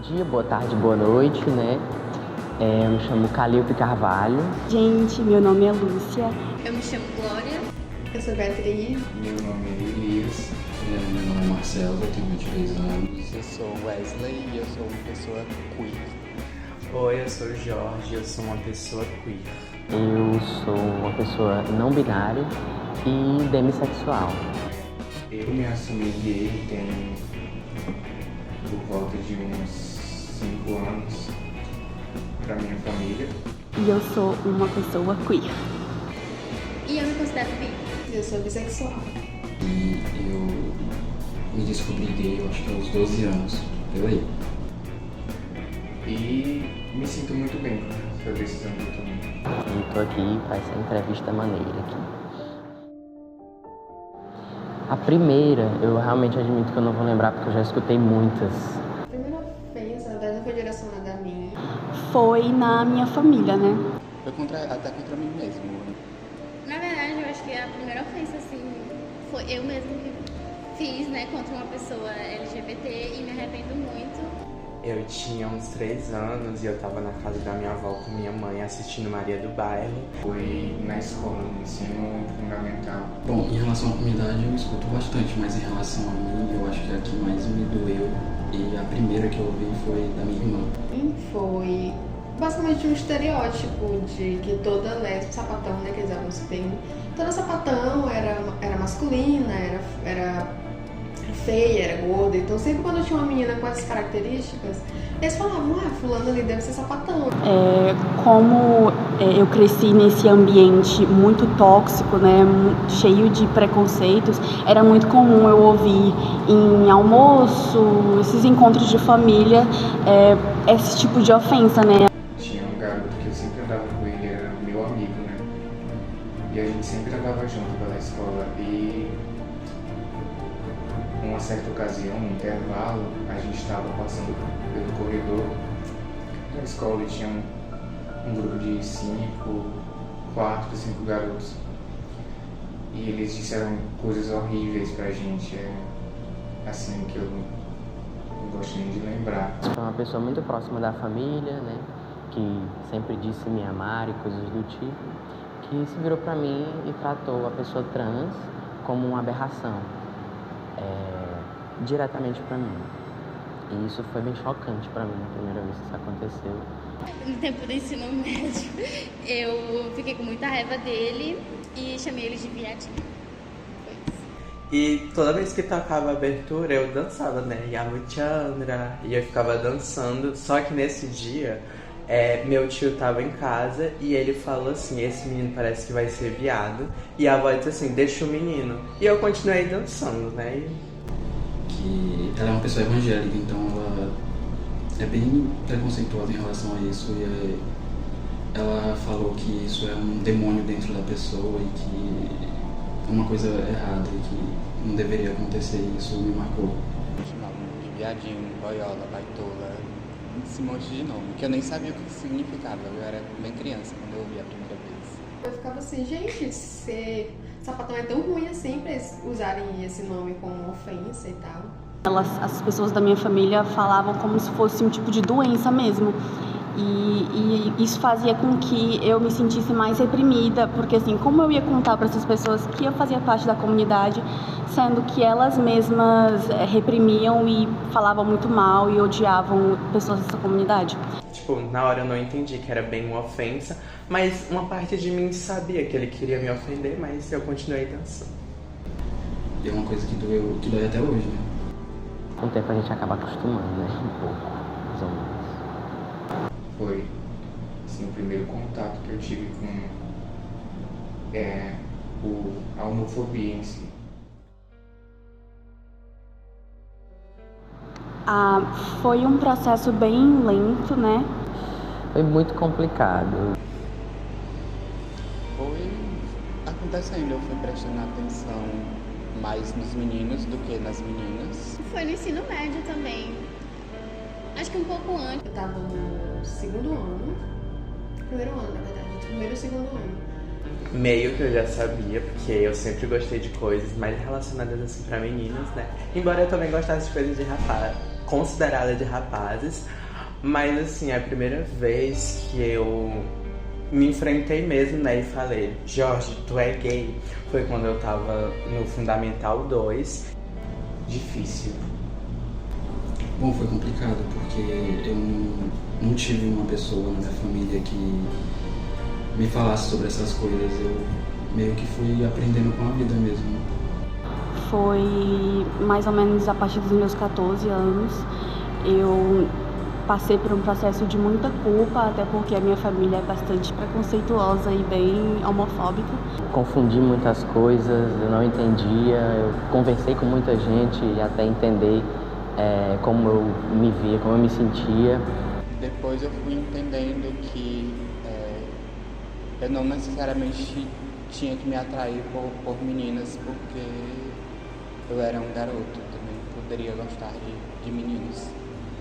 dia, boa tarde, boa noite, né? Eu me chamo Calilpe Carvalho. Gente, meu nome é Lúcia. Eu me chamo Glória. Eu sou Beatriz. Meu nome é Elias. Meu nome é Marcelo, eu tenho 22 anos. Eu sou Wesley e eu sou uma pessoa queer. Oi, eu sou Jorge, eu sou uma pessoa queer. Eu sou uma pessoa não binária e demissexual. Eu me assumi gay tem por volta de uns 5 anos para minha família. E eu sou uma pessoa queer. E eu me considero bi. Eu sou bissexual. E eu me descobri gay, eu acho que aos 12 anos, por aí. E me sinto muito bem com essa decisão que eu tomei. E tô aqui para essa entrevista maneira aqui. A primeira, eu realmente admito que eu não vou lembrar porque eu já escutei muitas. A primeira ofensa, na verdade, não foi direcionada a mim. Foi na minha família, né? Foi até contra mim mesmo. Na verdade, eu acho que a primeira ofensa, assim, foi eu mesma que fiz, né, contra uma pessoa LGBT e me arrependo muito. Eu tinha uns 3 anos e eu tava na casa da minha avó com minha mãe assistindo Maria do Bairro. Foi na escola, no ensino fundamental. Bom, em relação à comunidade eu escuto bastante, mas em relação a mim, eu acho que a que mais me doeu e a primeira que eu ouvi foi da minha irmã. Foi basicamente um estereótipo de que toda lésbica, sapatão, né, que eles usavam esse termo, toda sapatão era masculina, era feia, era gorda. Então sempre quando tinha uma menina com essas características, eles falavam, fulano ali deve ser sapatão. Como eu cresci nesse ambiente muito tóxico, né, cheio de preconceitos, era muito comum eu ouvir em almoço, esses encontros de família, esse tipo de ofensa, né? Tinha um garoto que eu sempre andava com ele, era meu amigo, né? E a gente sempre andava junto pela escola. E uma certa ocasião, no intervalo, a gente estava passando pelo corredor da escola e tinha um grupo de 4, 5 garotos. E eles disseram coisas horríveis pra gente, assim, que eu não gosto nem de lembrar. Foi uma pessoa muito próxima da família, né? Que sempre disse me amar e coisas do tipo, que se virou pra mim e tratou a pessoa trans como uma aberração. Diretamente pra mim. E isso foi bem chocante pra mim na primeira vez que isso aconteceu. No tempo do ensino médio, eu fiquei com muita raiva dele e chamei ele de viadinho. Foi isso. E toda vez que tocava a abertura, eu dançava, né? Yamuchandra. E eu ficava dançando. Só que nesse dia, meu tio tava em casa e ele falou assim, esse menino parece que vai ser viado. E a avó disse assim, deixa o menino. E eu continuei dançando, né? Que ela é uma pessoa evangélica, então ela é bem preconceituosa em relação a isso e ela falou que isso é um demônio dentro da pessoa e que é uma coisa errada e que não deveria acontecer e isso me marcou. Chamavam de viadinho, boiola, baitola, esse monte de nome, que eu nem sabia o que significava. Eu era bem criança quando eu ouvi a primeira vez. Eu ficava assim, gente, ser sapatão é tão ruim assim pra eles usarem esse nome como ofensa e tal. As pessoas da minha família falavam como se fosse um tipo de doença mesmo. E isso fazia com que eu me sentisse mais reprimida, porque assim, como eu ia contar para essas pessoas que eu fazia parte da comunidade, sendo que elas mesmas reprimiam e falavam muito mal e odiavam pessoas dessa comunidade. Tipo, na hora eu não entendi que era bem uma ofensa, mas uma parte de mim sabia que ele queria me ofender, mas eu continuei dançando. E é uma coisa que dói até hoje, né? Com o tempo a gente acaba acostumando, né? Um pouco, mais ou menos. Foi assim, o primeiro contato que eu tive com a homofobia em si. Foi um processo bem lento, né? Foi muito complicado. Foi acontecendo, eu fui prestando atenção mais nos meninos do que nas meninas. Foi no ensino médio também. Acho que um pouco antes. Eu tava no segundo ano, primeiro ano, na verdade, primeiro e segundo ano. Meio que eu já sabia, porque eu sempre gostei de coisas mais relacionadas assim pra meninas, né? Embora eu também gostasse de coisas de rapaz. considerada de rapazes. Mas assim, a primeira vez que eu me enfrentei mesmo, né, e falei, Jorge, tu é gay, foi quando eu tava no Fundamental 2. Difícil. Bom, foi complicado porque eu não tive uma pessoa na minha família que me falasse sobre essas coisas. Eu meio que fui aprendendo com a vida mesmo. Foi mais ou menos a partir dos meus 14 anos. Eu passei por um processo de muita culpa, até porque a minha família é bastante preconceituosa e bem homofóbica. Confundi muitas coisas, eu não entendia, eu conversei com muita gente até entender como eu me via, como eu me sentia. Depois eu fui entendendo que eu não necessariamente tinha que me atrair por meninas, porque eu era um garoto, também poderia gostar de meninos.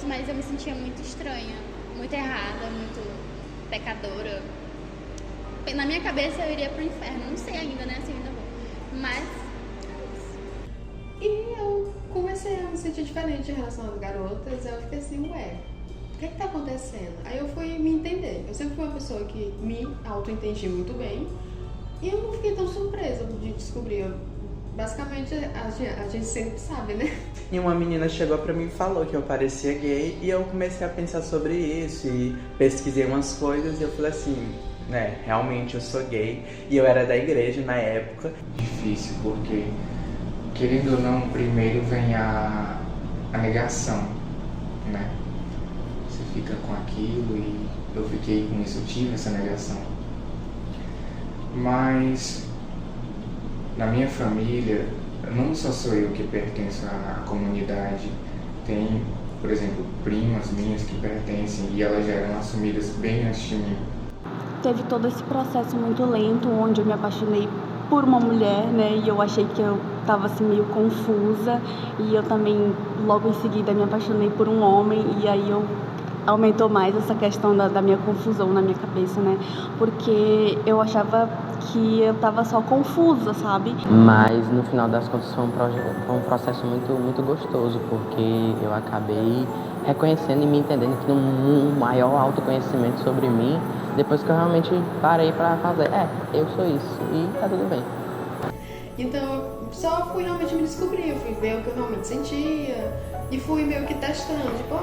Mas eu me sentia muito estranha, muito errada, muito pecadora. Na minha cabeça eu iria pro inferno, não sei ainda, né, assim ainda vou. Mas E eu comecei a me sentir diferente em relação às garotas. Eu fiquei assim, ué, o que tá acontecendo? Aí eu fui me entender. Eu sempre fui uma pessoa que me auto-entendi muito bem. E eu não fiquei tão surpresa de descobrir. Basicamente, a gente sempre sabe, né? E uma menina chegou pra mim e falou que eu parecia gay, e eu comecei a pensar sobre isso e pesquisei umas coisas e eu falei assim, né, realmente eu sou gay, e eu era da igreja na época. Difícil, porque, querendo ou não, primeiro vem a negação, né? Você fica com aquilo e eu fiquei com isso, eu tive essa negação. Mas na minha família, não só sou eu que pertenço à comunidade, tem, por exemplo, primas minhas que pertencem e elas já eram assumidas bem antes de mim. Teve todo esse processo muito lento, onde eu me apaixonei por uma mulher, né, e eu achei que eu estava assim meio confusa, e eu também logo em seguida me apaixonei por um homem, e aí aumentou mais essa questão da minha confusão na minha cabeça, né, porque eu achava que eu tava só confusa, sabe? Mas no final das contas foi um processo muito gostoso, porque eu acabei reconhecendo e me entendendo que um maior autoconhecimento sobre mim, depois que eu realmente parei pra fazer, eu sou isso, e tá tudo bem. Então eu só fui realmente me descobrir, eu fui ver o que eu realmente sentia e fui meio que testando, tipo,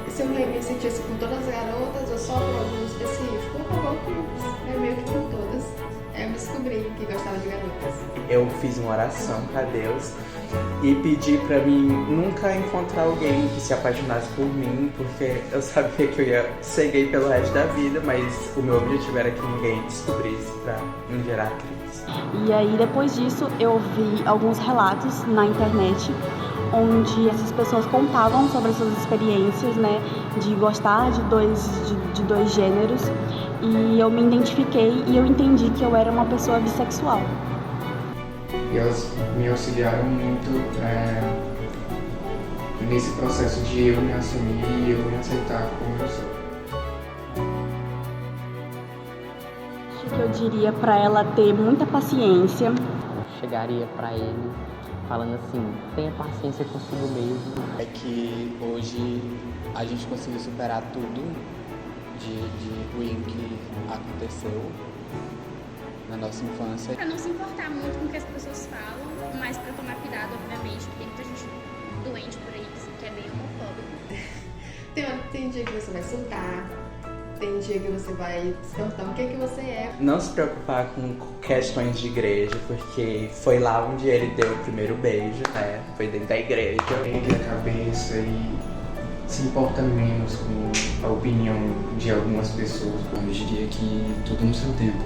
se eu me sentisse com todas as garotas ou só por algum específico, acabou que meio que com todas. Eu me descobri que gostava de garotas. Eu fiz uma oração pra Deus e pedi pra mim nunca encontrar alguém que se apaixonasse por mim, porque eu sabia que eu ia ser gay pelo resto da vida, mas o meu objetivo era que ninguém descobrisse pra me gerar crise. E aí depois disso eu vi alguns relatos na internet onde essas pessoas contavam sobre as suas experiências, né, de gostar de dois gêneros, e eu me identifiquei e eu entendi que eu era uma pessoa bissexual. E elas me auxiliaram muito nesse processo de eu me assumir e eu me aceitar como eu sou. Acho que eu diria para ela ter muita paciência. Eu chegaria pra ele falando assim, tenha paciência consigo mesmo. É que hoje a gente conseguiu superar tudo de ruim que aconteceu na nossa infância. pra não se importar muito com o que as pessoas falam, mas pra tomar cuidado, obviamente, porque tem muita gente doente por aí que é bem homofóbico. Tem dia que você vai surtar, tem dia que você vai se perguntar o que você é. Não se preocupar com questões de igreja, porque foi lá onde ele deu o primeiro beijo, né? Foi dentro da igreja. Ergue a cabeça e se importa menos com a opinião de algumas pessoas. Bom, eu diria que tudo no seu tempo,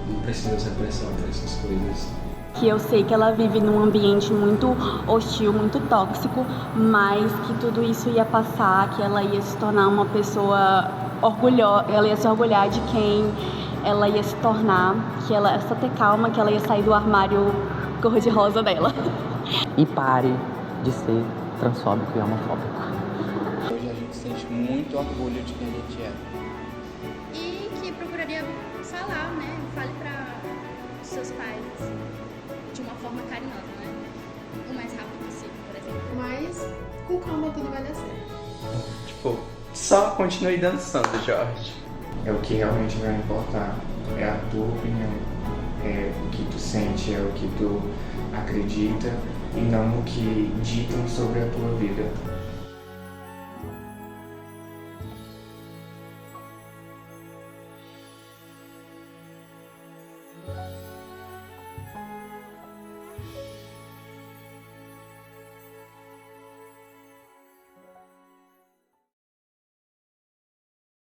não precisa se apressar por essas coisas. Que eu sei que ela vive num ambiente muito hostil, muito tóxico, mas que tudo isso ia passar, que ela ia se tornar uma pessoa orgulhosa, ela ia se orgulhar de quem ela ia se tornar, que ela ia só ter calma, que ela ia sair do armário cor-de-rosa dela. E pare de ser transfóbico e homofóbico. Hoje a gente sente muito orgulho de quem a gente é. E que procuraria falar, né? Fale para seus pais de uma forma carinhosa, né? O mais rápido possível, por exemplo. Mas com calma tudo vai dar certo. Tipo, só continue dançando, Jorge. É o que realmente vai importar. É a tua opinião. É o que tu sente, é o que tu acredita e não o que ditam sobre a tua vida.